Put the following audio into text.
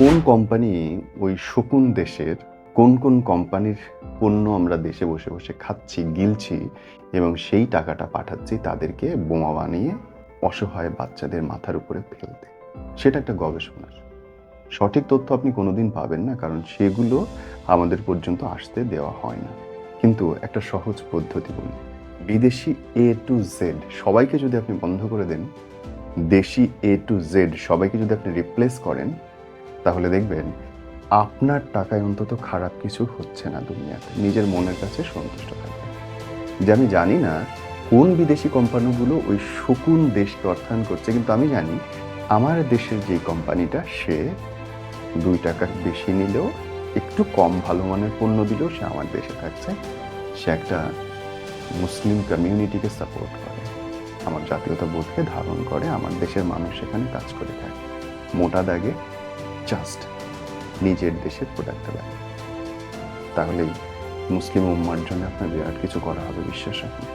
কোন কোম্পানি ওই শকুন দেশের কোন কোম্পানির পণ্য আমরা দেশে বসে, বসে খাচ্ছি, গিলছি এবং সেই টাকাটা পাঠাচ্ছি তাদেরকে বোমা বানিয়ে অসহায় বাচ্চাদের মাথার উপরে ফেলতে। সেটা একটা গবেষণার। সঠিক তথ্য আপনি কোনোদিন পাবেন না, কারণ সেগুলো আমাদের পর্যন্ত আসতে দেওয়া হয় না। কিন্তু একটা সহজ পদ্ধতি বলি। বিদেশি A to Z সবাইকে যদি আপনি বন্ধ করে দেন, দেশি A to Z সবাইকে যদি আপনি রিপ্লেস করেন, তাহলে দেখবেন আপনার টাকায় অন্তত খারাপ কিছু হচ্ছে না দুনিয়াতে। নিজের মনের কাছে সন্তুষ্ট থাকবেন। যে আমি জানি না কোন বিদেশি কোম্পানিগুলো ওই শকুন দেশকে অর্থায়ন করছে, কিন্তু আমি জানি আমার দেশের যে কোম্পানিটা সে ৳2 বেশি নিলেও, একটু কম ভালো মানের পণ্য দিলেও সে আমার দেশে থাকছে। সে একটা মুসলিম কমিউনিটিকে সাপোর্ট করে, আমার জাতীয়তাবোধকে ধারণ করে, আমার দেশের মানুষ সেখানে কাজ করে থাকে। মোটা দাগে জাস্ট নিজের দেশের প্রোডাক্টটা ব্যবহার। তাহলেই মুসলিম উম্মার জন্য আপনার বিরাট কিছু করা হবে, বিশ্বাস রাখুন।